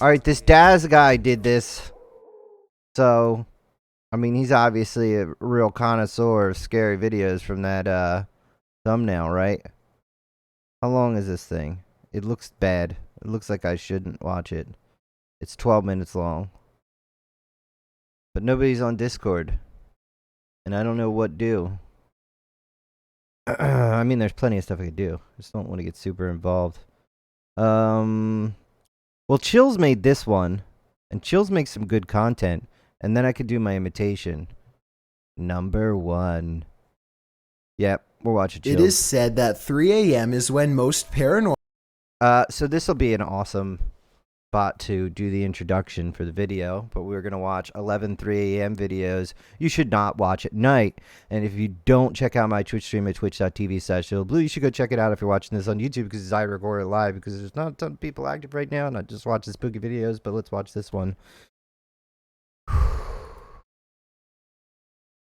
Alright, this Daz guy did this. So, I mean, he's obviously a real connoisseur of scary videos from that thumbnail, right? How long is this thing? It looks bad. It looks like I shouldn't watch it. It's 12 minutes long. But nobody's on Discord. And I don't know what to do. I mean, there's plenty of stuff I could do. I just don't want to get super involved. Well, Chills made this one. And Chills makes some good content. And then I could do my imitation. Number 1. Yep, we're watching Chills. It is said that 3 a.m. is when most paranormal... So this will be an awesome spot to do the introduction for the video, but we're going to watch 11 3 a.m. videos you should not watch at night. And if you don't check out my Twitch stream at twitch.tv/illblew, you should go check it out if you're watching this on YouTube, because I record it live, because there's not a ton of people active right now, and I just watch the spooky videos, but let's watch this one.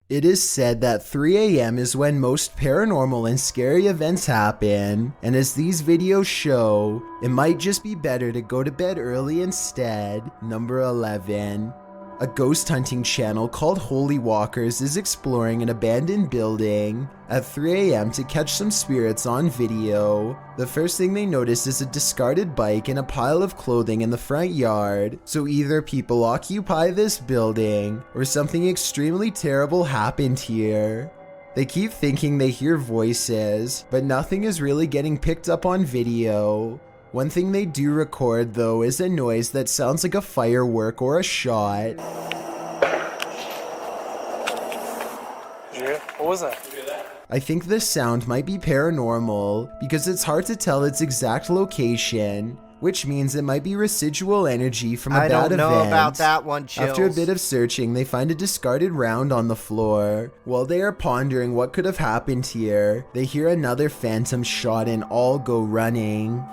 It is said that 3 a.m. is when most paranormal and scary events happen, and as these videos show, it might just be better to go to bed early instead. Number 11. A ghost hunting channel called Holy Walkers is exploring an abandoned building at 3 a.m. to catch some spirits on video. The first thing they notice is a discarded bike and a pile of clothing in the front yard. So either people occupy this building or something extremely terrible happened here. They keep thinking they hear voices, but nothing is really getting picked up on video. One thing they do record, though, is a noise that sounds like a firework or a shot. Yeah, what was that? I think this sound might be paranormal because it's hard to tell its exact location, which means it might be residual energy from a bad event. I don't know about that one, Chills. After a bit of searching, they find a discarded round on the floor. While they are pondering what could have happened here, they hear another phantom shot and all go running.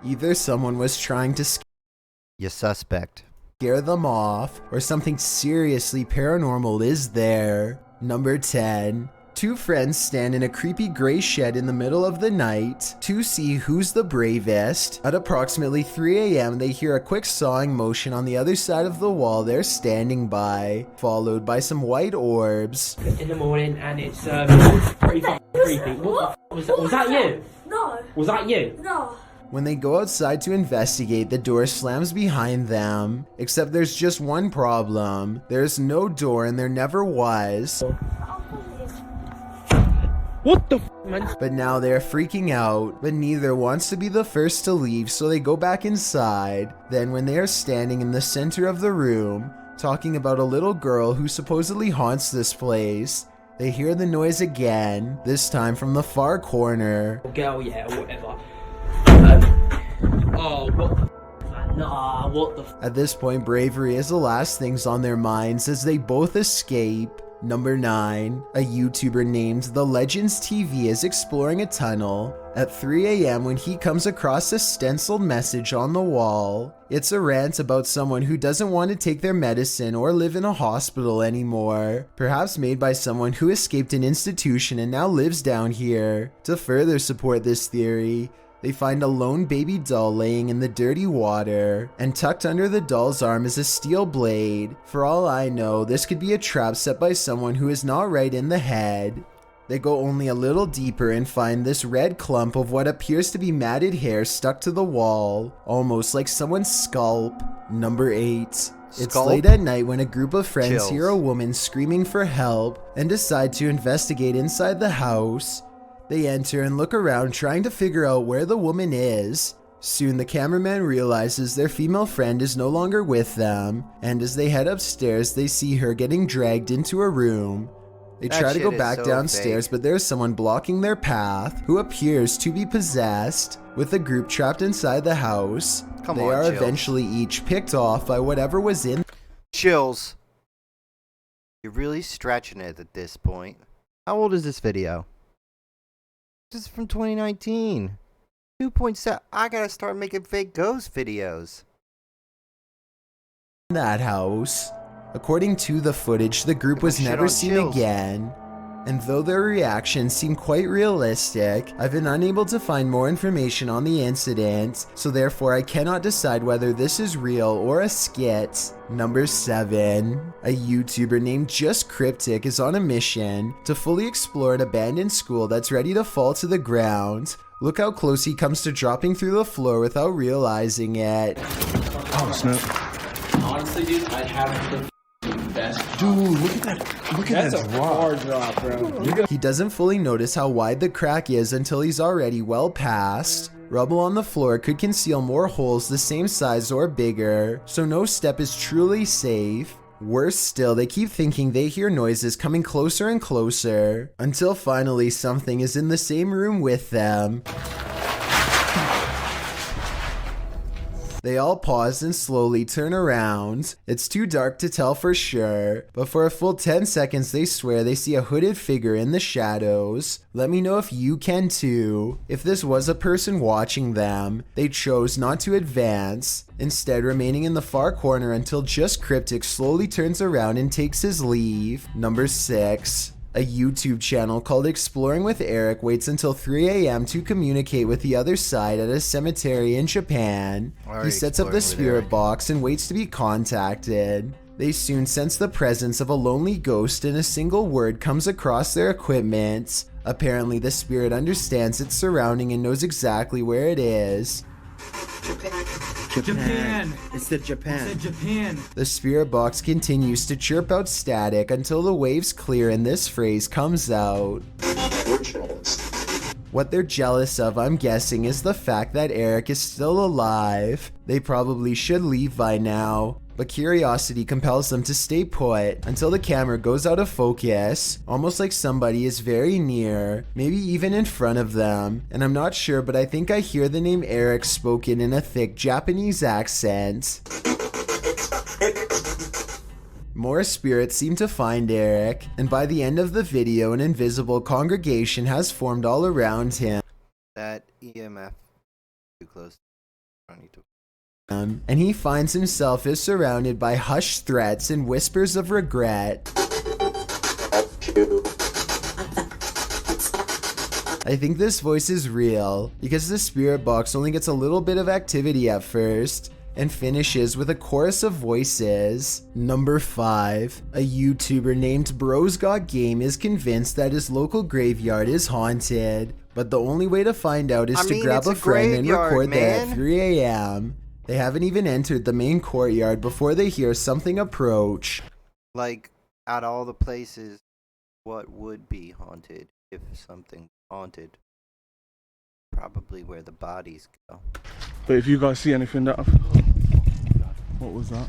Either someone was trying to You suspect. scare them off, or something seriously paranormal is there. Number 10. Two friends stand in a creepy gray shed in the middle of the night to see who's the bravest. At approximately 3 a.m. they hear a quick sawing motion on the other side of the wall they're standing by, followed by some white orbs. In the morning, and it's pretty fucking creepy. What the f was that you? No. Was that you? No. When they go outside to investigate, the door slams behind them. Except there's just one problem. There's no door and there never was. What the f, man? But now they're freaking out, but neither wants to be the first to leave, so they go back inside. Then when they are standing in the center of the room, talking about a little girl who supposedly haunts this place, they hear the noise again, this time from the far corner. Girl, yeah, or whatever. Oh, what the f, man? Nah, what the f? At this point, bravery is the last things on their minds as they both escape. Number 9. A YouTuber named The Legends TV is exploring a tunnel at 3 a.m. when he comes across a stenciled message on the wall. It's a rant about someone who doesn't want to take their medicine or live in a hospital anymore, perhaps made by someone who escaped an institution and now lives down here. To further support this theory, they find a lone baby doll laying in the dirty water, and tucked under the doll's arm is a steel blade. For all I know, this could be a trap set by someone who is not right in the head. They go only a little deeper and find this red clump of what appears to be matted hair stuck to the wall, almost like someone's scalp. Number 8. It's late at night when a group of friends hear a woman screaming for help and decide to investigate inside the house. They enter and look around trying to figure out where the woman is. Soon the cameraman realizes their female friend is no longer with them, and as they head upstairs they see her getting dragged into a room. They try to go back downstairs, but there's someone blocking their path who appears to be possessed. With the group trapped inside the house, they are eventually each picked off by whatever was in. Chills. You're really stretching it at this point. How old is this video? This is from 2019. 2.7. I gotta start making fake ghost videos. That house. According to the footage, the group was never seen again. and though their reactions seem quite realistic, I've been unable to find more information on the incident, so therefore I cannot decide whether this is real or a skit. Number 7. A YouTuber named Just Cryptic is on a mission to fully explore an abandoned school that's ready to fall to the ground. Look how close he comes to dropping through the floor without realizing it. Oh, snap. Honestly, dude, I have the best. Dude, look at that. Look at that drop. Drop, bro. He doesn't fully notice how wide the crack is until he's already well past. Rubble on the floor could conceal more holes the same size or bigger, so no step is truly safe. Worse still, they keep thinking they hear noises coming closer and closer, until finally something is in the same room with them. They all pause and slowly turn around. It's too dark to tell for sure, but for a full 10 seconds they swear they see a hooded figure in the shadows. Let me know if you can too. If this was a person watching them, they chose not to advance, instead remaining in the far corner until Just Cryptic slowly turns around and takes his leave. Number 6. A YouTube channel called Exploring with Eric waits until 3 a.m. to communicate with the other side at a cemetery in Japan. He sets up the spirit box and waits to be contacted. They soon sense the presence of a lonely ghost and a single word comes across their equipment. Apparently the spirit understands its surrounding and knows exactly where it is. Japan. It's the Japan. It's Japan. The spirit box continues to chirp out static until the waves clear and this phrase comes out. What they're jealous of, I'm guessing, is the fact that Eric is still alive. They probably should leave by now, but curiosity compels them to stay put until the camera goes out of focus, almost like somebody is very near, maybe even in front of them. And I'm not sure, but I think I hear the name Eric spoken in a thick Japanese accent. More spirits seem to find Eric, and by the end of the video, an invisible congregation has formed all around him. That EMF too close. I don't need to. And he finds himself is surrounded by hushed threats and whispers of regret. I think this voice is real, because the spirit box only gets a little bit of activity at first, and finishes with a chorus of voices. Number 5. A YouTuber named Bros Got Game is convinced that his local graveyard is haunted, but the only way to find out is to grab a friend and record there at 3 a.m. They haven't even entered the main courtyard before they hear something approach. Like, out of all the places, what would be haunted if something haunted? Probably where the bodies go. But if you guys see anything that... What was that?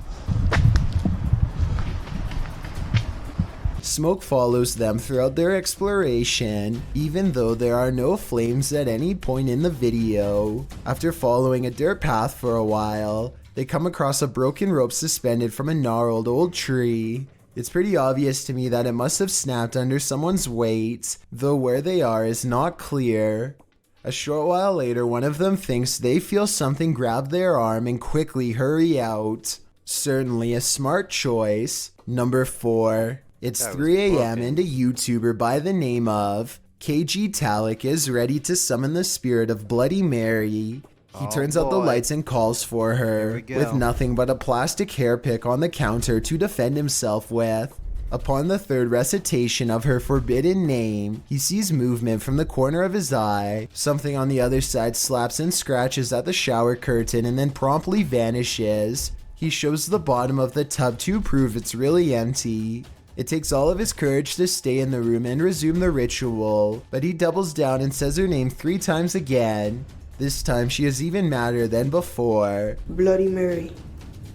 Smoke follows them throughout their exploration, even though there are no flames at any point in the video. After following a dirt path for a while, they come across a broken rope suspended from a gnarled old tree. It's pretty obvious to me that it must have snapped under someone's weight, though where they are is not clear. A short while later, one of them thinks they feel something grab their arm and quickly hurry out. Certainly a smart choice. Number 4. It's 3 a.m. and a YouTuber by the name of KG Talik is ready to summon the spirit of Bloody Mary. He turns out the lights and calls for her, with nothing but a plastic hair pick on the counter to defend himself with. Upon the third recitation of her forbidden name, he sees movement from the corner of his eye. Something on the other side slaps and scratches at the shower curtain and then promptly vanishes. He shows the bottom of the tub to prove it's really empty. It takes all of his courage to stay in the room and resume the ritual, but he doubles down and says her name 3 times again. This time she is even madder than before. Bloody Mary.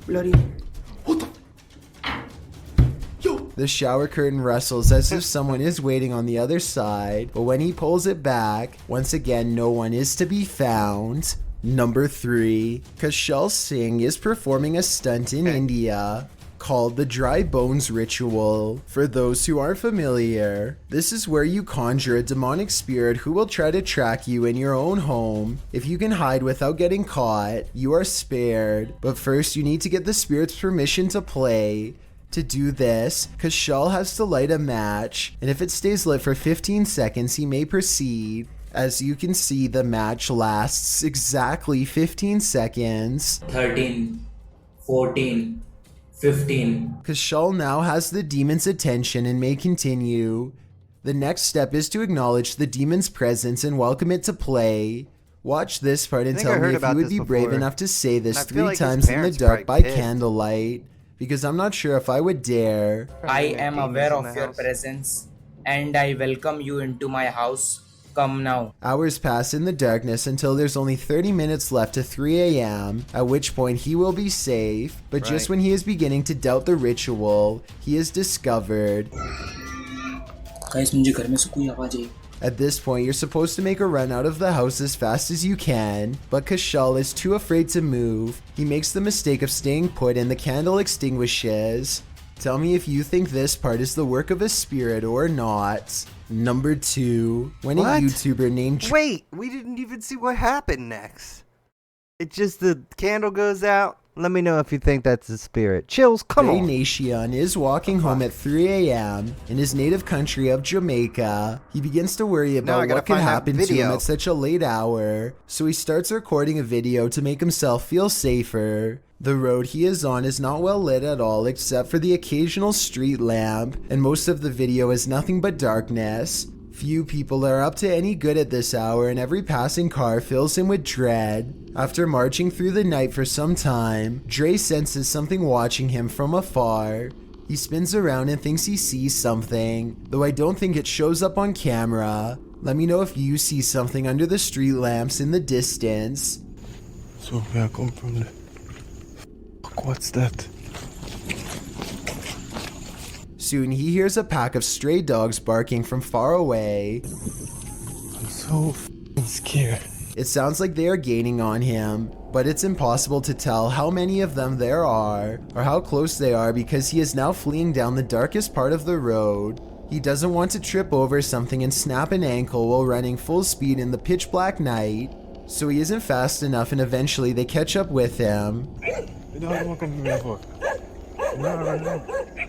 Bloody Mary. The shower curtain rustles as if someone is waiting on the other side, but when he pulls it back, once again no one is to be found. Number 3. Kashal Singh is performing a stunt in India called the Dry Bones Ritual. For those who aren't familiar, this is where you conjure a demonic spirit who will try to track you in your own home. If you can hide without getting caught, you are spared, but first you need to get the spirit's permission to play. To do this, Kushal has to light a match, and if it stays lit for 15 seconds, he may proceed. As you can see, the match lasts exactly 15 seconds. 13, 14, 15. Kushal now has the demon's attention and may continue. The next step is to acknowledge the demon's presence and welcome it to play. Watch this part and tell me if you would be brave enough to say this 3 times in the dark by candlelight, because I'm not sure if I would dare. I am aware of your presence and I welcome you into my house. Come now. Hours pass in the darkness until there's only 30 minutes left to 3 a.m., at which point he will be safe, but just when he is beginning to doubt the ritual, he is discovered. At this point, you're supposed to make a run out of the house as fast as you can, but Kushal is too afraid to move. He makes the mistake of staying put and the candle extinguishes. Tell me if you think this part is the work of a spirit or not. Number 2, when a YouTuber named... Wait, we didn't even see what happened next. It's just the candle goes out. Let me know if you think that's the spirit. Chills, come on. Nation is walking home at 3 a.m. in his native country of Jamaica. He begins to worry about what could happen to him at such a late hour, so he starts recording a video to make himself feel safer. The road he is on is not well lit at all except for the occasional street lamp, and most of the video is nothing but darkness. Few people are up to any good at this hour, and every passing car fills him with dread. After marching through the night for some time, Dre senses something watching him from afar. He spins around and thinks he sees something, though I don't think it shows up on camera. Let me know if you see something under the street lamps in the distance. So where I come from? Fuck, what's that? Soon he hears a pack of stray dogs barking from far away. I'm so f***ing scared. It sounds like they are gaining on him, but it's impossible to tell how many of them there are, or how close they are because he is now fleeing down the darkest part of the road. He doesn't want to trip over something and snap an ankle while running full speed in the pitch black night, so he isn't fast enough and eventually they catch up with him.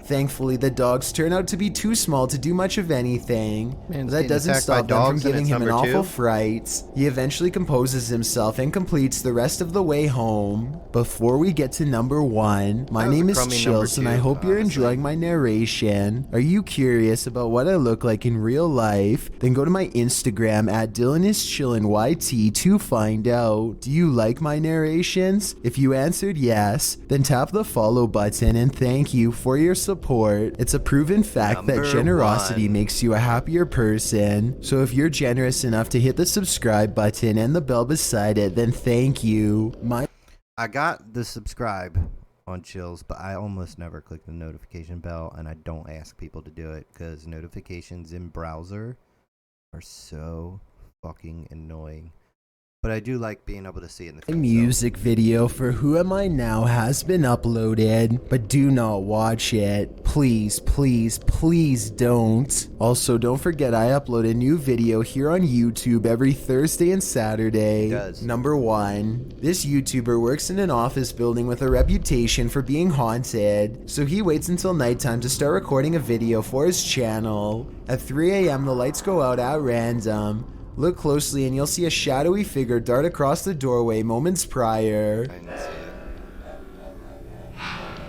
Thankfully, the dogs turn out to be too small to do much of anything. But that doesn't stop them from giving him an awful fright. He eventually composes himself and completes the rest of the way home. Before we get to number 1, my name is Chills and I hope you're enjoying my narration. Are you curious about what I look like in real life? Then go to my Instagram at DylanIsChillinYT to find out. Do you like my narrations? If you answered yes, then tap the follow button and thank you for your support. It's a proven fact that generosity makes you a happier person. So if you're generous enough to hit the subscribe button and the bell beside it, then thank you. I got the subscribe on Chills, but I almost never click the notification bell, and I don't ask people to do it because notifications in browser are so fucking annoying. But I do like being able to see it in the music video for Who Am I Now has been uploaded, but do not watch it. Please, please, please don't. Also, don't forget I upload a new video here on YouTube every Thursday and Saturday. Number 1. This YouTuber works in an office building with a reputation for being haunted, so he waits until nighttime to start recording a video for his channel. At 3 a.m. the lights go out at random. Look closely and you'll see a shadowy figure dart across the doorway moments prior.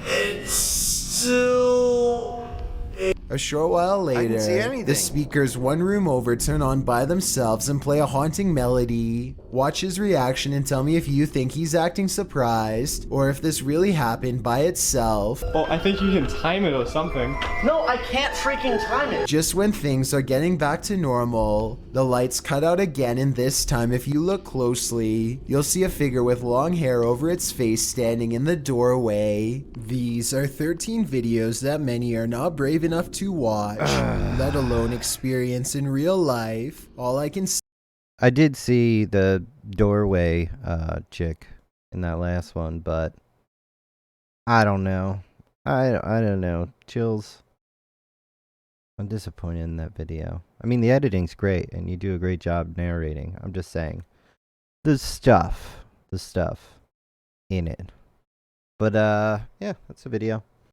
It's still... A short while later, the speakers one room over turn on by themselves and play a haunting melody. Watch his reaction and tell me if you think he's acting surprised or if this really happened by itself. Well, I think you can time it or something. No, I can't freaking time it. Just when things are getting back to normal, the lights cut out again, and this time if you look closely, you'll see a figure with long hair over its face standing in the doorway. These are 13 videos that many are not brave enough to watch, let alone experience in real life. All I can say, I did see the doorway chick in that last one, but I don't know. I don't know. Chills. I'm disappointed in that video. I mean, the editing's great, and you do a great job narrating. I'm just saying, the stuff in it. But yeah, that's the video.